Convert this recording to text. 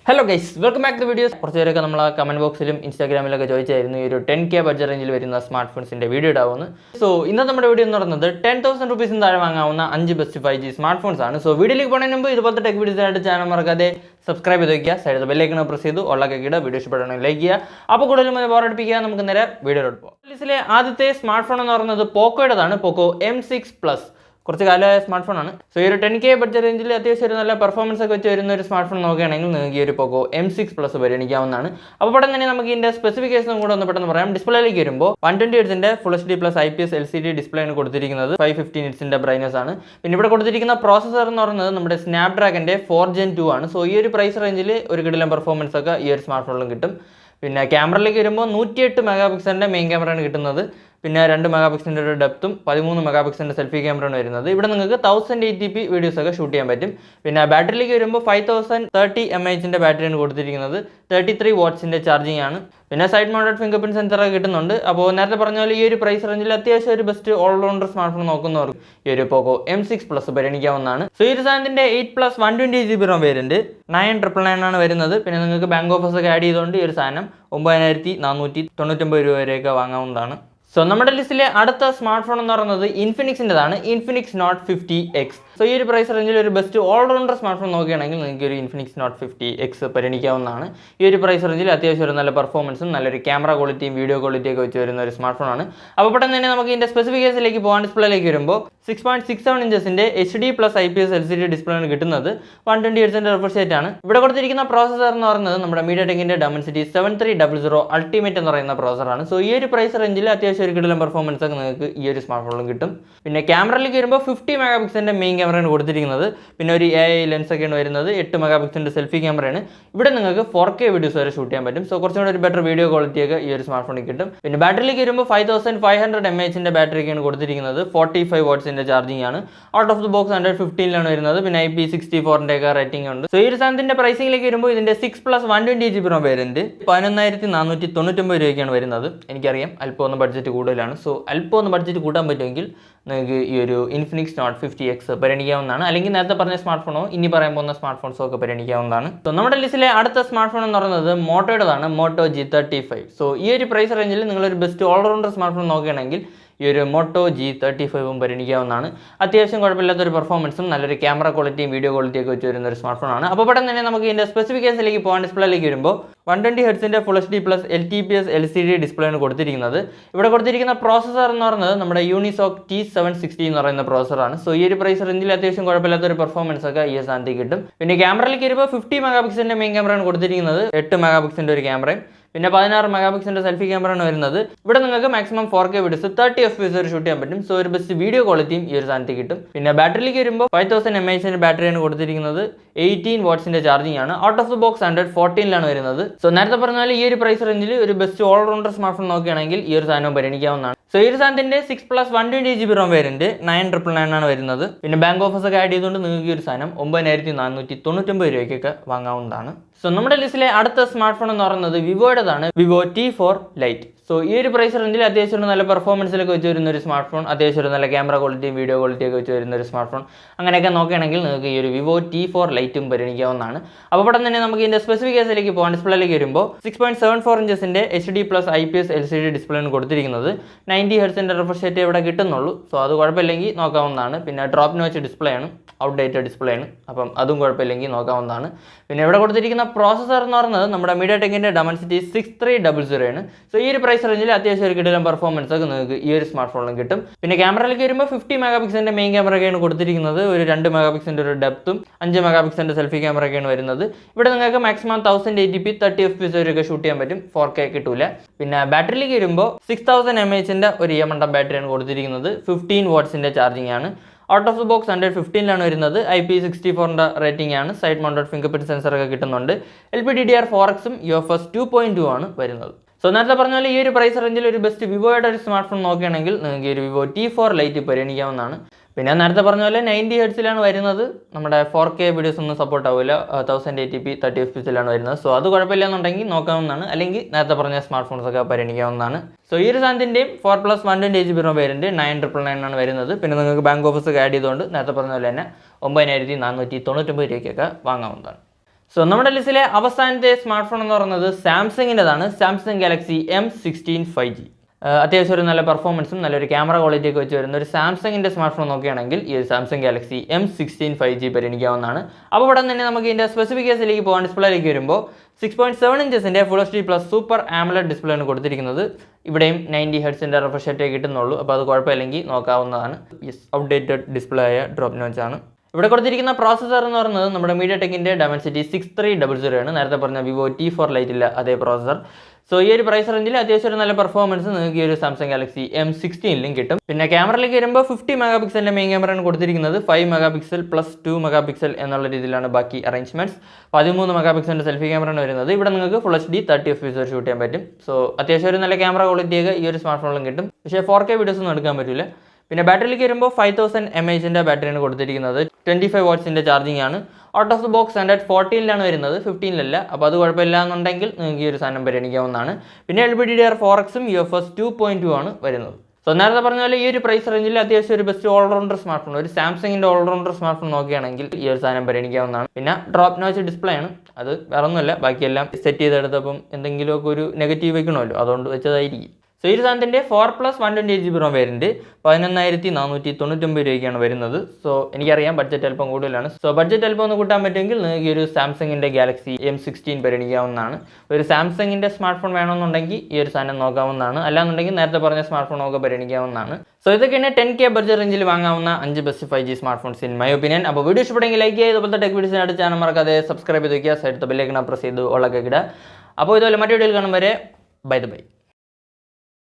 Hello guys, welcome back to the videos. കുറച്ച് പേരൊക്കെ നമ്മൾ കമന്റ് ബോക്സിലും ഇൻസ്റ്റാഗ്രാമിലൊക്കെ ചോദിച്ചായിരുന്നു ഈ ഒരു 10K ബഡ്ജറ്റ് റേഞ്ചിൽ വരുന്ന സ്മാർട്ട് ഫോൺസിന്റെ വീഡിയോ ഇടാവുന്നു. സോ ഇന്നത്തെ നമ്മുടെ വീഡിയോ എന്ന് പറയുന്നത് 10,000 രൂപീസിന് താഴെ വാങ്ങാവുന്ന 5 ബെസ്റ്റ് 5G സ്മാർട്ട് ഫോൺസ് ആണ്. സോ വീഡിയോയിലേക്ക് പോകുന്നതിന് മുമ്പ് ഇതുപോലത്തെ ടെക് വീഡിയോസ് ആയിട്ട് ചാനൽ മറക്കാതെ സബ്സ്ക്രൈബ് ചെയ്ത് വയ്ക്കുക, സൈഡിൽ ബെൽ ഐക്കൺ പ്രസ് ചെയ്തു ഓളൊക്കെ ഇടുക, വീഡിയോ ഇഷ്ടപ്പെടണമെങ്കിൽ ലൈക്ക് ചെയ്യുക. അപ്പോൾ കൂടുതലും ബോറടിപ്പിക്കുക, നമുക്ക് നേരെ വീഡിയോയിലോട്ട് പോകാം. ലിസ്റ്റിലെ ആദ്യത്തെ സ്മാർട്ട് ഫോൺ എന്ന് പറയുന്നത് പോക്കോയുടേതാണ്. പോക്കോ M6 കുറച്ച് കാലമായ സ്മാർട്ട് ഫോണാണ്. സോ ഈ ഒരു 10K ബഡ്ജറ്റ് റേഞ്ചിൽ അത്യാവശ്യം ഒരു നല്ല പെർഫോമൻസ് ഒക്കെ വെച്ച് വരുന്ന ഒരു സ്മാർട്ട് ഫോൺ നോക്കുകയാണെങ്കിൽ നിങ്ങൾക്ക് ഈ ഒരു പോക്കോ M6 പരിഗണിക്കാവുന്നതാണ്. അപ്പോൾ പെട്ടെന്ന് തന്നെ നമുക്ക് ഇതിൻ്റെ സ്പെസിഫിക്കേഷനും കൂടെ ഒന്ന് പെട്ടെന്ന് പറയാം. ഡിസ്പ്ലേയിലേക്ക് വരുമ്പോൾ 120 Hz full HD plus IPS LCD display ആണ് കൊടുത്തിരിക്കുന്നത്. 515 Hz ബ്രൈറ്റ്നസ് ആണ്. പിന്നെ ഇവിടെ കൊടുത്തിരിക്കുന്ന പ്രോസസർ എന്ന് പറയുന്നത് നമ്മുടെ സ്നാപ്ഡ്രാഗന്റെ 4 Gen 2 ആണ്. സോ ഈ ഒരു പ്രൈസ് റേഞ്ചിൽ ഒരു കിടിലൻ പെർഫോമൻസ് ഒക്കെ ഈ ഒരു സ്മാർട്ട് ഫോണിലും കിട്ടും. പിന്നെ ക്യാമറയിലേക്ക് വരുമ്പോൾ 108 മെഗാപിക്സലിൻ്റെ മെയിൻ ക്യാമറയാണ് കിട്ടുന്നത്. പിന്നെ 2 മെഗാപിക്സലിൻ്റെ ഒരു ഡെപ്തും 13 മെഗാപിക്സലിൻ്റെ സെൽഫി ക്യാമറയാണ് വരുന്നത്. ഇവിടെ നിങ്ങൾക്ക് 1080p വീഡിയോസ് ഒക്കെ ഷൂട്ട് ചെയ്യാൻ പറ്റും. പിന്നെ ബാറ്ററിയിലേക്ക് വരുമ്പോൾ 5030 mAh ബാറ്ററിയാണ് കൊടുത്തിരിക്കുന്നത്. 33 വാട്ട്സിൻ്റെ ചാർജിങ് ആണ്. പിന്നെ സൈഡ് മൗണ്ടഡ് ഫിംഗർ പ്രിന്റ് സെൻസറൊക്കെ കിട്ടുന്നുണ്ട്. അപ്പോൾ നേരത്തെ പറഞ്ഞ പോലെ ഈ ഒരു പ്രൈസ് റേഞ്ചിൽ അത്യാവശ്യം ഒരു ബെസ്റ്റ് ഓൾറൗണ്ടർ സ്മാർട്ട് ഫോൺ നോക്കുന്നവർക്ക് ഈ ഒരു പോക്കോ M6 പരിഗണിക്കാവുന്നതാണ്. സോ ഈ ഒരു സാധനത്തിൻ്റെ 8+ 128GB ROM വേരിയന്റ് 9999 ആണ് വരുന്നത്. പിന്നെ നിങ്ങൾക്ക് ബാങ്ക് ഓഫേഴ്സ് ഒക്കെ ആഡ് ചെയ്തുകൊണ്ട് ഈ ഒരു സാധനം 9499 രൂപ വരെയൊക്കെ വാങ്ങാവുന്നതാണ്. സോ നമ്മുടെ ലിസ്റ്റിലെ അടുത്ത സ്മാർട്ട് ഫോൺ എന്ന് പറയുന്നത് ഇൻഫിനിക്സിൻ്റെതാണ്. Infinix not 50X. സോ ഈ ഒരു പ്രൈസ് റേഞ്ചിൽ ഒരു ബെസ്റ്റ് ഓൾറൗണ്ടർ സ്മാർട്ട് ഫോൺ നോക്കുകയാണെങ്കിൽ നിങ്ങൾക്ക് ഒരു ഇൻഫിനിക്സ് നോട്ട് 50X പരിഗണിക്കാവുന്നതാണ്. ഈ ഒരു പ്രൈസ് റേഞ്ചിൽ അത്യാവശ്യം ഒരു നല്ല പെർഫോമൻസും നല്ലൊരു ക്യാമറ ക്വാളിറ്റിയും വീഡിയോ ക്വാളിറ്റിയൊക്കെ വെച്ച് വരുന്ന ഒരു സ്മാർട്ട് ഫോണാണ്. അപ്പോൾ പെട്ടെന്ന് തന്നെ നമുക്ക് ഇതിൻ്റെ സ്പെസിഫിക്കേഷനിലേക്ക് പോകാൻ. ഡിസ്പ്ലേയിലേക്ക് വരുമ്പോൾ 6.67 ഇഞ്ചസിൻ്റെ HD plus IPS LCD display ആണ് കിട്ടുന്നത്. 120 Hz റിഫ്രഷ് റേറ്റ് ആണ്. ഇവിടെ കൊടുത്തിരിക്കുന്ന പ്രോസസർ എന്ന് പറയുന്നത് നമ്മുടെ MediaTekന്റെ Dimensity 7300 അൾട്ടിമേറ്റ് എന്ന് പറയുന്ന പ്രോസറാണ്. സോ ഈ ഒരു പ്രൈസ് റേഞ്ചിൽ അത്യാവശ്യം ഒരു കിടിലൻ പെർഫോമൻസ് ഒക്കെ നിങ്ങൾക്ക് ഈ ഒരു സ്മാർട്ട് ഫോണിലും കിട്ടും. പിന്നെ ക്യാമറയിലേക്ക് വരുമ്പോൾ 50 മെഗാപിക്സലിൻ്റെ മെയിൻ ക്യാമറയാണ് കൊടുത്തിരിക്കുന്നത്. പിന്നെ ഒരു AI ലെൻസ് ഒക്കെയാണ് വരുന്നത്. 8 മെഗാപിക്സലിൻ്റെ സെൽഫി ക്യാമറയാണ്. ഇവിടെ നിങ്ങൾക്ക് 4K വീഡിയോസ് വരെ ഷൂട്ട് ചെയ്യാൻ പറ്റും. സോ കുറച്ചും കൂടി ഒരു ബെറ്റർ വീഡിയോ ക്വാളിറ്റി ഒക്കെ ഈ ഒരു സ്മാർട്ട് ഫോണിൽ കിട്ടും. പിന്നെ ബാറ്ററിയിലേക്ക് വരുമ്പോൾ 5500 mAh ബാറ്ററിയൊക്കെയാണ് കൊടുത്തിരിക്കുന്നത്. 45 വാട്ട്സിൻ്റെ ചാർജിങ് ആണ്. ഔട്ട് ഓഫ് ദി ബോക്സ് 115 വരുന്നത്. പിന്നെ IP64 ഒക്കെ റേറ്റിംഗ് ഉണ്ട്. സോ ഈ ഒരു സാധനത്തിന്റെ പ്രൈസിംഗിലേക്ക് വരുമ്പോൾ ഇതിന്റെ 6+ 128GB ROM വേരിയന്റ് 11499 രൂപയ്ക്കാണ് വരുന്നത്. എനിക്കറിയാം അല്പം ഒന്ന് ബഡ്ജറ്റ് കൂടുതലാണ്. സോ അല്പം ഒന്ന് ബഡ്ജറ്റ് കൂട്ടാൻ പറ്റുമെങ്കിൽ നിങ്ങൾക്ക് ഈ ഒരു ഇൻഫിനിക്സ് നോട്ട് 50X പരിഗണിക്കാവുന്നതാണ്. അല്ലെങ്കിൽ നേരത്തെ പറഞ്ഞ സ്മാർട്ട് ഫോണോ ഇനി പറയാൻ പോകുന്ന സ്മാർട്ട് ഫോൺസോ ഒക്കെ പരിഗണിക്കാവുന്നതാണ്. സോ നമ്മുടെ ലിസ്റ്റിലെ അടുത്ത സ്മാർട്ട് ഫോൺ എന്ന് പറയുന്നത് മോട്ടോയുടേതാണ്. Motto G35. സോ ഈ ഒരു പ്രൈസ് റേഞ്ചിൽ നിങ്ങളൊരു ബെസ്റ്റ് ഓൾറൗണ്ടർ സ്മാർട്ട് ഫോൺ നോക്കുകയാണെങ്കിൽ ഈ ഒരു മോട്ടോ G35 പരിഗണിക്കാവുന്നതാണ്. അത്യാവശ്യം കുഴപ്പമില്ലാത്തൊരു പെർഫോമൻസും നല്ലൊരു ക്യാമറ ക്വാളിറ്റിയും വീഡിയോ ക്വാളിറ്റിയൊക്കെ വെച്ച് വരുന്ന ഒരു സ്മാർട്ട് ഫോണാണ്. അപ്പോൾ പെട്ടെന്ന് തന്നെ നമുക്ക് ഇതിൻ്റെ സ്പെസിഫിക്കേഷനിലേക്ക് പോകാൻ. ഡിസ്പ്ലേയിലേക്ക് വരുമ്പോൾ 120 Hz full HD plus LTPS LCD display ആണ് കൊടുത്തിരിക്കുന്നത്. ഇവിടെ കൊടുത്തിരിക്കുന്ന പ്രോസസർ എന്ന് പറയുന്നത് നമ്മുടെ യൂണിസോക് T760 എന്ന് പറയുന്ന പ്രോസറാണ്. സോ ഈ ഒരു പ്രൈസ് റേഞ്ചിൽ അത്യാവശ്യം കുഴപ്പമില്ലാത്തൊരു പെർഫോമൻസ് ഒക്കെ ഈ സ്ഥാനത്തേക്ക് കിട്ടും. പിന്നെ ക്യാമറയിലേക്ക് വരുമ്പോൾ 50 മെഗാപിക്സലിൻ്റെ മെയിൻ ക്യാമറയാണ് കൊടുത്തിരിക്കുന്നത്. 8 മെഗാപിക്സലിൻ്റെ ഒരു ക്യാമറയും പിന്നെ 16 മെഗാപിക്സലിൻ്റെ സെൽഫി ക്യാമറയാണ് വരുന്നത്. ഇവിടെ നിങ്ങൾക്ക് മാക്സിമം 4K വീഡിയോസ് 30 FPS വരെ ഷൂട്ട് ചെയ്യാൻ പറ്റും. സോ ഒരു ബെസ്റ്റ് വീഡിയോ ക്വാളിറ്റിയും ഈ ഒരു സാധനത്തിൽ കിട്ടും. പിന്നെ ബാറ്ററിയിലേക്ക് വരുമ്പോൾ 5000 mAh ബാറ്ററിയാണ് കൊടുത്തിരിക്കുന്നത്. 18 വാട്ട്സിൻ്റെ ചാർജിങ് ആണ്. ഔട്ട് ഓഫ് ദി ബോക്സ് 114 വരുന്നത്. സോ നേരത്തെ പറഞ്ഞാൽ ഈ ഒരു പ്രൈസ് റേഞ്ചിൽ ഒരു ബെസ്റ്റ് ഓൾറൗണ്ടർ സ്മാർട്ട് ഫോൺ നോക്കുകയാണെങ്കിൽ ഈ ഒരു സാധനം പരിഗണിക്കാവുന്നതാണ്. സോ ഈ ഒരു സാധനത്തിന്റെ 6+ 128GB ROM വേരിയന്റ് 9999 ആണ് വരുന്നത്. പിന്നെ ബാങ്ക് ഓഫേഴ്സ് ഒക്കെ ആഡ് ചെയ്തുകൊണ്ട് നിങ്ങൾക്ക് ഈ ഒരു സാധനം 9499 രൂപയ്ക്കൊക്കെ വാങ്ങാവുന്നതാണ്. സോ നമ്മുടെ ലിസ്റ്റിലെ അടുത്ത സ്മാർട്ട് ഫോൺ എന്ന് പറയുന്നത് വിവോയുടേതാണ്. Vivo T4 Lite. സോ ഈ ഒരു പ്രൈസ് റേഞ്ചിൽ അത്യാവശ്യം ഒരു നല്ല പെർഫോമൻസിലൊക്കെ വെച്ച് വരുന്ന ഒരു സ്മാർട്ട് ഫോൺ, അത്യാവശ്യം ഒരു നല്ല ക്യാമറ ക്വാളിറ്റിയും വീഡിയോ ക്വാളിറ്റിയൊക്കെ വെച്ച് വരുന്ന ഒരു സ്മാർട്ട് ഫോൺ, അങ്ങനെയൊക്കെ നോക്കുകയാണെങ്കിൽ നിങ്ങൾക്ക് ഈ ഒരു വിവോ T4 Liteഉം പരിഗണിക്കാവുന്നതാണ്. അപ്പോൾ പെട്ടെന്ന് തന്നെ നമുക്ക് ഇതിൻ്റെ സ്പെസിഫിക്കേഷനിലേക്ക് പോകാൻ. ഡിസ്പ്ലേയിലേക്ക് വരുമ്പോൾ 6.74 ഇഞ്ചസിൻ്റെ HD plus IPS LCD display ആണ് കൊടുത്തിരിക്കുന്നത്. 90 Hz റിഫ്രഷ് റേറ്റ് ഇവിടെ കിട്ടുന്നുള്ളൂ. സോ അത് കുഴപ്പമില്ലെങ്കിൽ നോക്കാവുന്നതാണ്. പിന്നെ ഡ്രോപ്പ് നോച്ച് ഡിസ്പ്ലേ ആണ്, ഔട്ട്ഡേറ്റഡ് ഡിസ്പ്ലേ ആണ്. അപ്പം അതും കുഴപ്പമില്ലെങ്കിൽ നോക്കാവുന്നതാണ്. പിന്നെ ഇവിടെ കൊടുത്തിരിക്കുന്ന പ്രോസസർ എന്ന് പറയുന്നത് നമ്മുടെ MediaTekന്റെ Dimensity 6300 ആണ്. സോ ഈ ഒരു പ്രൈസ് റേഞ്ചിൽ അത്യാവശ്യം ഒരു കിടിലൻ പെർഫോമൻസ് ഒക്കെ നിങ്ങൾക്ക് ഈ ഒരു സ്മാർട്ട് ഫോണിലും കിട്ടും. പിന്നെ ക്യാമറയിലേക്ക് വരുമ്പോൾ 50 മെഗാപിക്സലിൻ്റെ മെയിൻ ക്യാമറയൊക്കെയാണ് കൊടുത്തിരിക്കുന്നത്. ഒരു 2 മെഗാപിക്സലിൻ്റെ ഒരു ഡെപ്തും 5 മെഗാപിക്സലിൻ്റെ സെൽഫി ക്യാമറയൊക്കെയാണ് വരുന്നത്. ഇവിടെ നിങ്ങൾക്ക് മാക്സിമം 1080p 30 FPS വരെയൊക്കെ ഷൂട്ട് ചെയ്യാൻ പറ്റും. 4K കിട്ടൂല. പിന്നെ ബാറ്ററിയിലേക്ക് വരുമ്പോൾ 6000 mAh ഒരു EM ബാറ്ററിയാണ് കൊടുത്തിരിക്കുന്നത്. 15 വാട്ട്സിൻ്റെ ചാർജിങ് ആണ്. ഔട്ട് ഓഫ് ദി ബോക്സ് 115 വരുന്നത്. IP64 റേറ്റിംഗ് ആണ്. Side mounted finger print sensor ഒക്കെ കിട്ടുന്നുണ്ട്. LPDDR4Xഉം UFS 2.2 ആണ് വരുന്നത്. സോ നേരത്തെ പറഞ്ഞ പോലെ ഈ ഒരു പ്രൈസ് റേഞ്ചിൽ ഒരു ബെസ്റ്റ് വിവോയുടെ ഒരു സ്മാർട്ട് ഫോൺ നോക്കുകയാണെങ്കിൽ നിങ്ങൾക്ക് ഈ ഒരു വിവോ T4 Lite പരിഗണിക്കാവുന്നതാണ്. പിന്നെ നേരത്തെ പറഞ്ഞ പോലെ 90 Hz വരുന്നത്. നമ്മുടെ 4K വീഡിയോസ് ഒന്നും സപ്പോർട്ട് ആവില്ല. 1080p 30 FPS വരുന്നത്. സോ അത് കുഴപ്പമില്ല എന്നുണ്ടെങ്കിൽ നോക്കാവുന്നതാണ്. അല്ലെങ്കിൽ നേരത്തെ പറഞ്ഞ സ്മാർട്ട് ഫോൺസ് ഒക്കെ പരിഗണിക്കാവുന്നതാണ്. സോ ഈ ഒരു സാധനത്തിൻ്റെയും 4+ 128GB ROM വേരിയന്റ് 9999 ആണ് വരുന്നത്. പിന്നെ നിങ്ങൾക്ക് ബാങ്ക് ഓഫേഴ്സ് ഒക്കെ ആഡ് ചെയ്തുകൊണ്ട് നേരത്തെ പറഞ്ഞ പോലെ തന്നെ 9499 രൂപയ്ക്കൊക്കെ വാങ്ങാവുന്നതാണ്. സോ നമ്മുടെ ലിസ്റ്റിലെ അവസാനത്തെ സ്മാർട്ട് ഫോൺ എന്ന് പറയുന്നത് സാംസങ്ങിൻ്റെതാണ്. Samsung Galaxy M16 5G. അത്യാവശ്യം ഒരു നല്ല പെർഫോമൻസും നല്ലൊരു ക്യാമറ ക്വാളിറ്റി ഒക്കെ വെച്ച് വരുന്ന ഒരു സാംസങ്ങിൻ്റെ സ്മാർട്ട് ഫോൺ നോക്കുകയാണെങ്കിൽ ഈ ഒരു സാംസങ് ഗാലക്സി M16 5G പരിഗണിക്കാവുന്നതാണ്. അപ്പോൾ ഇവിടെ തന്നെ നമുക്ക് ഇതിൻ്റെ സ്പെസിഫിക്കേഷനിലേക്ക് പോകാൻ ഡിസ്പ്ലേയിലേക്ക് വരുമ്പോൾ 6.7 ഇഞ്ചസിൻ്റെ full HD plus super AMOLED display ആണ് കൊടുത്തിരിക്കുന്നത്. ഇവിടെയും 90 ഹെർട്സിൻ്റെ റിഫ്രഷ് റേറ്റേ കിട്ടുന്നുള്ളൂ. അപ്പോൾ അത് കുഴപ്പമില്ലെങ്കിൽ നോക്കാവുന്നതാണ്. ഔട്ട്ഡേറ്റഡ് ഡിസ്പ്ലേ ആയ ഡ്രോപ്പ് നോച്ചാണ്. ഇവിടെ കൊടുത്തിരിക്കുന്ന പ്രോസസ്സർ എന്ന് പറയുന്നത് നമ്മുടെ മീഡിയടെക്കിൻ്റെ Dimensity 6300 ആണ്. നേരത്തെ പറഞ്ഞ വിവോ T4 Lite ഇല്ല അതേ പ്രോസസ്സർ. സോ ഈ ഒരു പ്രൈസ് റേഞ്ചിൽ അത്യാവശ്യം ഒരു നല്ല പെർഫോമൻസ് നിങ്ങൾക്ക് ഈ ഒരു സാംസങ് ഗാലക്സി M16ലും കിട്ടും. പിന്നെ ക്യാമറയിലേക്ക് വരുമ്പോൾ 50 മെഗാ പിക്സലിൻ്റെ മെയിൻ ക്യാമറയാണ് കൊടുത്തിരിക്കുന്നത്. 5 mega pixel plus 2 mega pixel എന്നുള്ള രീതിയിലാണ് ബാക്കി അറേഞ്ച്മെൻറ്റ്സ്. 13 മെഗാ പിക്സലിൻ്റെ സെൽഫി ക്യാമറയാണ് വരുന്നത്. ഇവിടെ നിങ്ങൾക്ക് ഫുൾ HD 30 FPS ഷൂട്ട് ചെയ്യാൻ പറ്റും. സോ അത്യാവശ്യം ഒരു നല്ല ക്യാമറ ക്വാളിറ്റിയൊക്കെ ഈ ഒരു സ്മാർട്ട് ഫോണിലും കിട്ടും. പക്ഷേ 4K വീഡിയോസ് ഒന്നും എടുക്കാൻ പറ്റില്ല. പിന്നെ ബാറ്ററിയിലേക്ക് വരുമ്പോൾ 5000 mAh ബാറ്ററിയാണ് കൊടുത്തിരിക്കുന്നത്. 25 വാട്ട്സിൻ്റെ ചാർജിങ് ആണ്. Out of the box Android 14ലാണ് വരുന്നത്, 15ലല്ല. അപ്പോൾ അത് കുഴപ്പമില്ല എന്നുണ്ടെങ്കിൽ നിങ്ങൾക്ക് ഈ ഒരു സാധനം പരിഗണിക്കാവുന്നതാണ്. പിന്നെ LPDDR4Xും UFS 2.2 ആണ് വരുന്നത്. സോ നേരത്തെ പറഞ്ഞ പോലെ ഈ ഒരു പ്രൈസ് റേഞ്ചിൽ അത്യാവശ്യം ഒരു ബെസ്റ്റ് ഓൾറൗണ്ടർ സ്മാർട്ട് ഫോൺ, ഒരു സാംസങ്ങിൻ്റെ ഓൾറൗണ്ടർ സ്മാർട്ട് ഫോൺ നോക്കുകയാണെങ്കിൽ ഈ ഒരു സാധനം പരിഗണിക്കാവുന്നതാണ്. പിന്നെ ഡ്രോപ്പ് നോച്ച് ഡിസ്പ്ലേ ആണ്, അത് വേറെ ഒന്നുമല്ല, ബാക്കിയെല്ലാം സെറ്റ് ചെയ്തെടുത്തപ്പം എന്തെങ്കിലുമൊക്കെ ഒരു നെഗറ്റീവ് വയ്ക്കണമല്ലോ, അതുകൊണ്ട് വെച്ചതായിരിക്കും. സോ ഈ ഒരു സാധനത്തിൻ്റെ 4+128GB ROM വേരിയൻറ്റ് 11,499 രൂപയ്ക്കാണ് വരുന്നത്. സോ എനിക്കറിയാം ബഡ്ജറ്റ് അല്പം കൂടുതലാണ്. സോ ബഡ്ജറ്റ് അല്പം ഒന്ന് കൂട്ടാൻ പറ്റുമെങ്കിൽ നിങ്ങൾക്ക് ഈ ഒരു സാംസങ്ങിൻ്റെ ഗാലക്സി M16 പരിഗണിക്കാവുന്നതാണ്. ഒരു സാംസങ്ങിൻ്റെ സ്മാർട്ട് ഫോൺ വേണമെന്നുണ്ടെങ്കിൽ ഈ ഒരു സാധനം നോക്കാവുന്നതാണ്. അല്ലാന്നുണ്ടെങ്കിൽ നേരത്തെ പറഞ്ഞ സ്മാർട്ട് ഫോണൊക്കെ പരിഗണിക്കാവുന്നതാണ്. സോ ഇതൊക്കെയാണ് 10K ബഡ്ജറ്റ് റേഞ്ചിൽ വാങ്ങാവുന്ന 5 best 5G smart phones in my opinion. അപ്പോൾ വീഡിയോ ഇഷ്ടപ്പെടുമെങ്കിൽ ലൈക്ക് ചെയ്യുക. ഇതുപോലത്തെ ടെക് വീഡിയോസിനായിട്ട് ചാനൽ മറക്കാതെ സബ്സ്ക്രൈബ് ചെയ്ത് വയ്ക്കുക. സൈഡ് ബെല്ലൈക്കൺ പ്രസ് ചെയ്ത് ഓളൊക്കെ ഇടുക. അപ്പോൾ ഇതുപോലെ മറ്റു വീഡിയോയിൽ കാണും വരെ ബൈ.